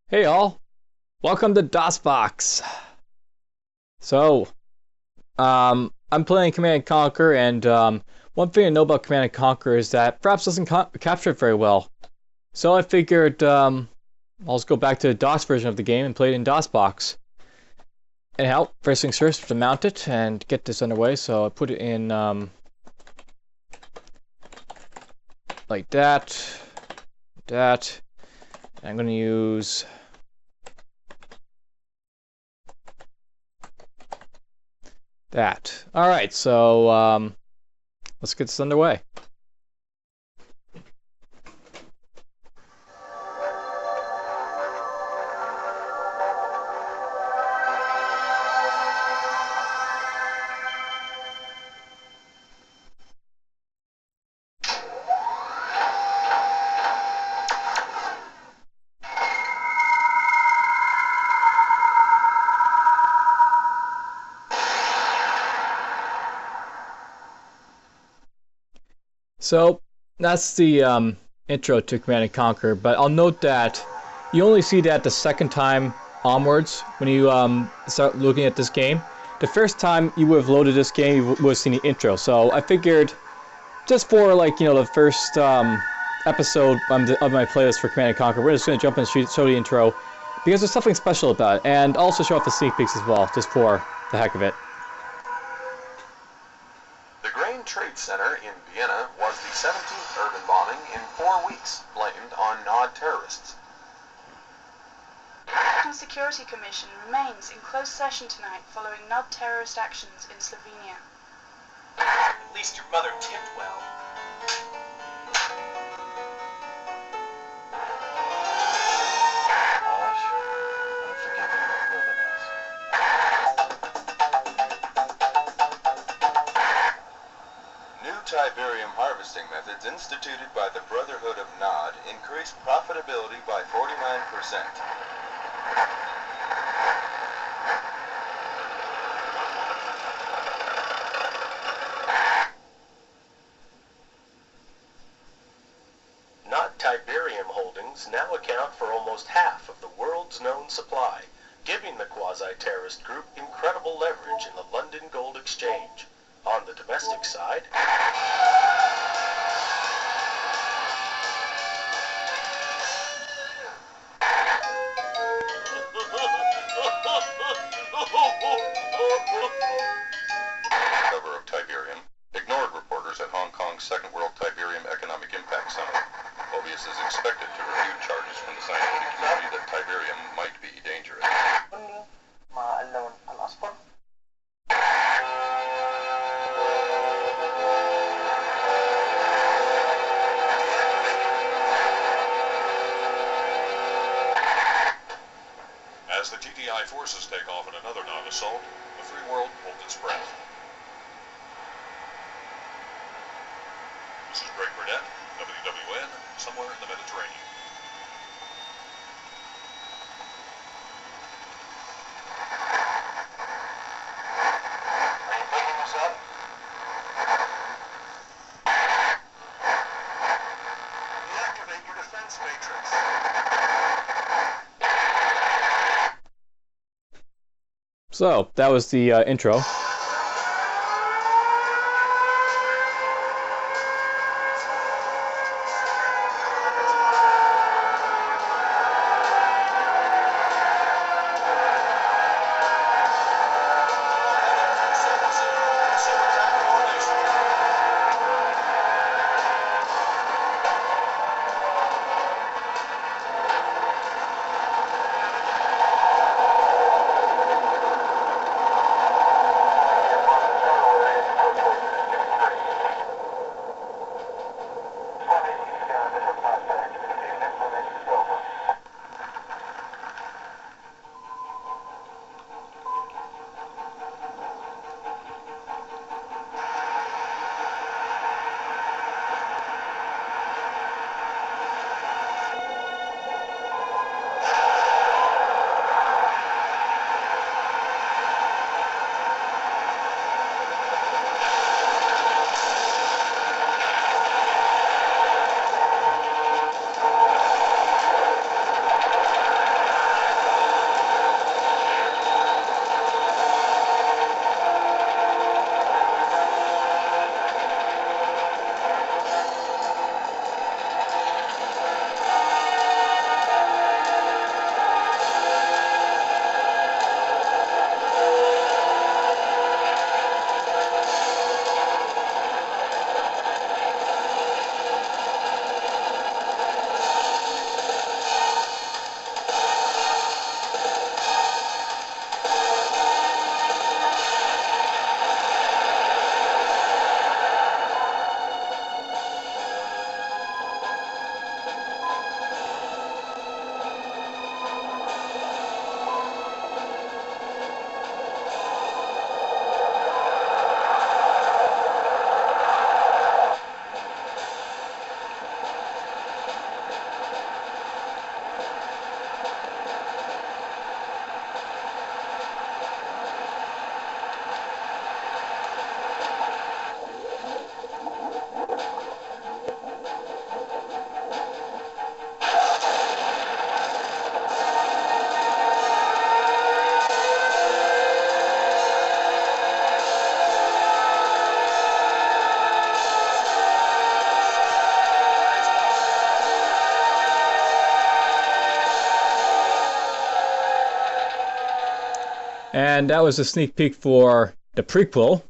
Hey all, welcome to DOSBox. So, I'm playing Command and Conquer, and one thing to know about Command and Conquer is that perhaps doesn't capture it very well. So I figured I'll just go back to the DOS version of the game and play it in DOSBox. Anyhow, first things first, to mount it and get this underway. So I put it in like that. And I'm going to use that. Alright, so let's get this underway. So that's the intro to Command and Conquer, but I'll note that you only see that the second time onwards when you start looking at this game. The first time you would have loaded this game, you would have seen the intro. So I figured, just for the first episode of my playlist for Command and Conquer, we're just going to jump in and show the intro because there's something special about it, and also show off the sneak peeks as well, just for the heck of it. The Grain Trade Center in Vienna was the 17th urban bombing in 4 weeks, blamed on Nod terrorists. The Security Commission remains in closed session tonight following Nod terrorist actions in Slovenia. At least your mother tipped well. Tiberium harvesting methods instituted by the Brotherhood of Nod increased profitability by 49%. Nod Tiberium holdings now account for almost half of the world's known supply, giving the quasi-terrorist group incredible leverage in the London Gold Exchange. On the domestic side, Cover of Tiberium ignored reporters at Hong Kong's Second World Tiberium Economic Impact Summit. Mobius is expected to refute charges from the scientific community that Tiberium might be dangerous. As the GDI forces take off in another non-assault, the free world holds its breath. This is Greg Burnett, WWN, somewhere in the Mediterranean. are you picking us up? Deactivate your defense matrix. So that was the intro. And that was a sneak peek for the prequel.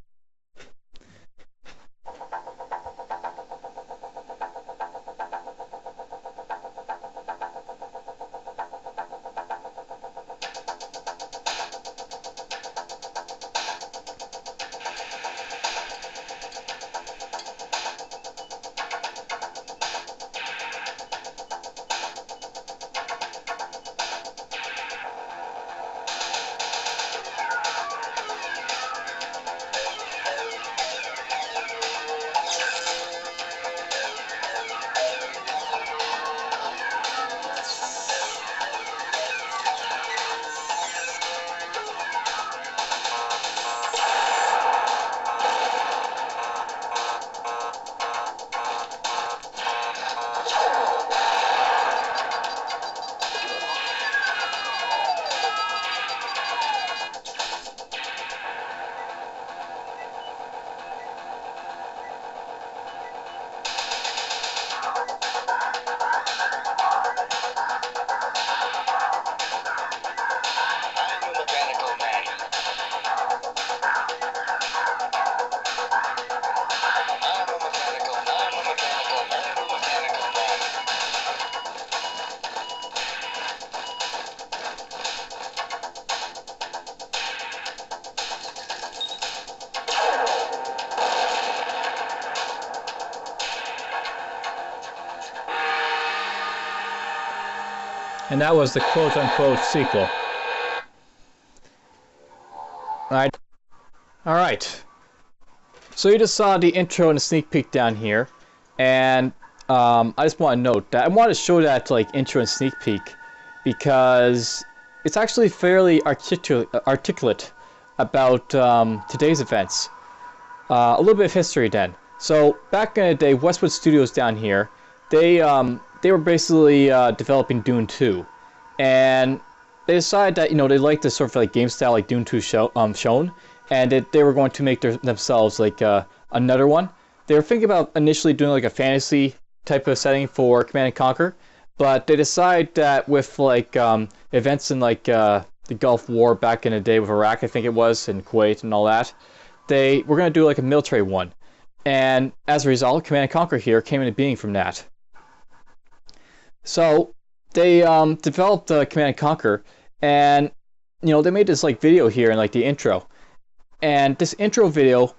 And that was the quote-unquote sequel. Alright. So you just saw the intro and the sneak peek down here. And I just want to note that I want to show that like intro and sneak peek because it's actually fairly articulate about today's events. A little bit of history then. So back in the day, Westwood Studios down here, they were basically developing Dune 2, and they decided that they liked this sort of like game style like Dune 2 shown, and that they were going to make themselves like another one. They were thinking about initially doing like a fantasy type of setting for Command and Conquer, but they decided that with like events in like the Gulf War back in the day with Iraq, I think it was, and Kuwait and all that, they were going to do like a military one. And as a result, Command and Conquer here came into being from that. So they developed Command and Conquer, and they made this like video here in like the intro. And this intro video,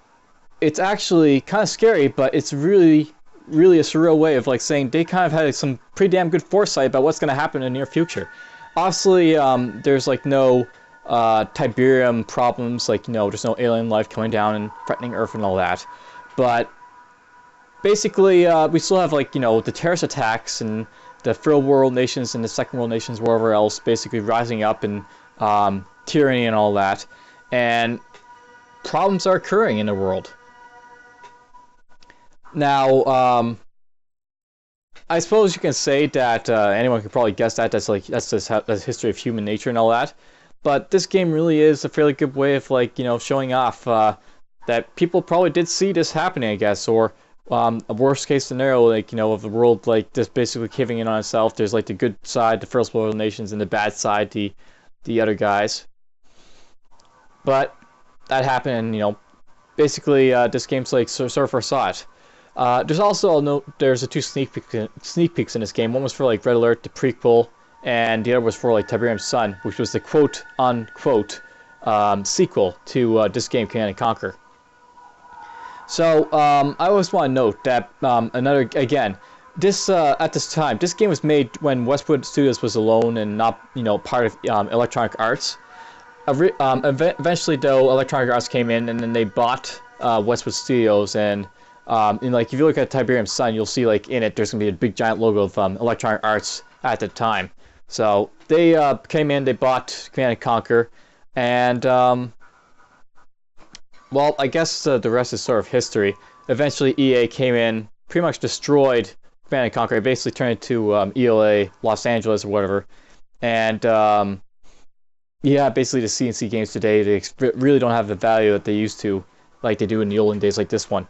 it's actually kind of scary, but it's really, really a surreal way of like saying they kind of had some pretty damn good foresight about what's going to happen in the near future. Obviously, there's like no Tiberian problems, like there's no alien life coming down and threatening Earth and all that. But basically, we still have like the terrorist attacks and the third world nations and the second world nations, wherever else, basically rising up and tyranny and all that, and problems are occurring in the world. Now, I suppose you can say that anyone could probably guess that that's just the history of human nature and all that. But this game really is a fairly good way of like showing off that people probably did see this happening, I guess, or a worst case scenario, like of the world like just basically caving in on itself. There's like the good side, the first world nations, and the bad side, the other guys. But that happened, and basically this game's like sort of foresaw it. There's also there's two sneak peeks in this game. One was for like Red Alert, the prequel, and the other was for like Tiberium's Son, which was the quote unquote sequel to this game, Command and Conquer. So I always want to note that this at this time, this game was made when Westwood Studios was alone and not part of Electronic Arts. Eventually, though, Electronic Arts came in and then they bought Westwood Studios, and like if you look at Tiberium's Son, you'll see like in it there's gonna be a big giant logo of Electronic Arts at the time. So they came in, they bought Command and Conquer, and well, I guess the rest is sort of history. Eventually, EA came in, pretty much destroyed Command and Conquer. It basically turned it to ELA Los Angeles or whatever. And yeah, basically the CNC games today, they really don't have the value that they used to, like they do in the olden days like this one.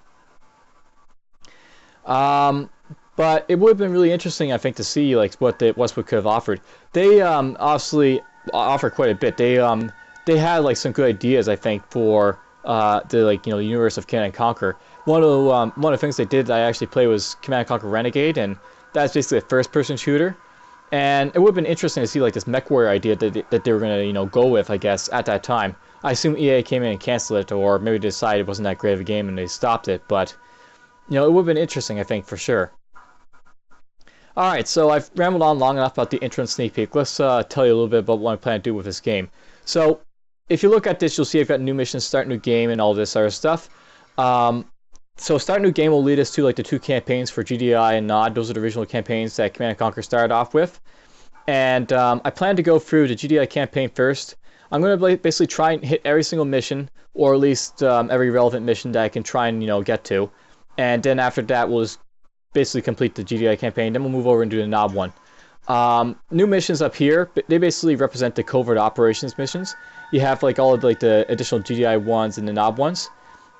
But it would have been really interesting, I think, to see like what Westwood could have offered. They obviously offered quite a bit. They they had like some good ideas, I think, for the like the universe of Command and Conquer. One of the things they did that I actually played was Command and Conquer Renegade, and that's basically a first-person shooter. And it would have been interesting to see like this mech warrior idea that they were gonna go with, I guess, at that time. I assume EA came in and canceled it, or maybe they decided it wasn't that great of a game and they stopped it. But it would have been interesting, I think, for sure. Alright, so I've rambled on long enough about the intro and sneak peek. Let's tell you a little bit about what I plan to do with this game. So, if you look at this, you'll see I've got new missions, start new game, and all this other stuff. So start new game will lead us to like the 2 campaigns for GDI and NOD. Those are the original campaigns that Command & Conquer started off with. And I plan to go through the GDI campaign first. I'm going to basically try and hit every single mission, or at least every relevant mission that I can try and get to. And then after that, we'll just basically complete the GDI campaign. Then we'll move over and do the NOD one. New missions up here, they basically represent the covert operations missions. You have like all of like the additional GDI ones and the NOD ones.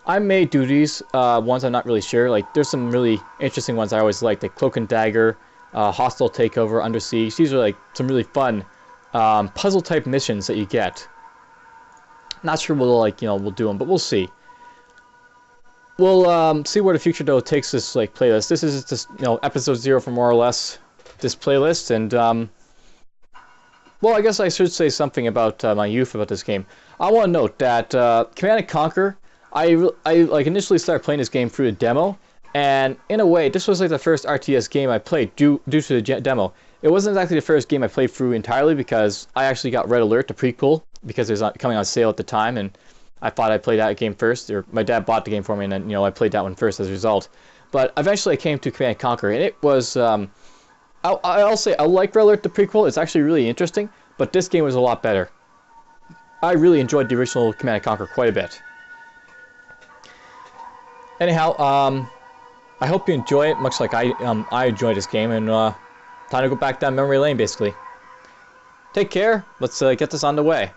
I may do these ones, I'm not really sure. Like there's some really interesting ones I always like Cloak and Dagger, Hostile Takeover, Under Siege. These are like some really fun puzzle type missions that you get. Not sure we'll do them, but we'll see. We'll see where the future though takes this like playlist. This is just episode 0 for more or less this playlist, and well, I guess I should say something about my youth about this game. I want to note that Command & Conquer, I like initially started playing this game through a demo, and in a way, this was like the first RTS game I played due to the demo. It wasn't exactly the first game I played through entirely, because I actually got Red Alert, the prequel, because it was coming on sale at the time, and I thought I'd play that game first, or my dad bought the game for me, and then I played that one first as a result. But eventually I came to Command & Conquer, and it was, I'll say I like Red Alert, the prequel. It's actually really interesting, but this game was a lot better. I really enjoyed the original Command & Conquer quite a bit. Anyhow, I hope you enjoy it, much like I enjoyed this game, and time to go back down memory lane, basically. Take care. Let's get this on the way.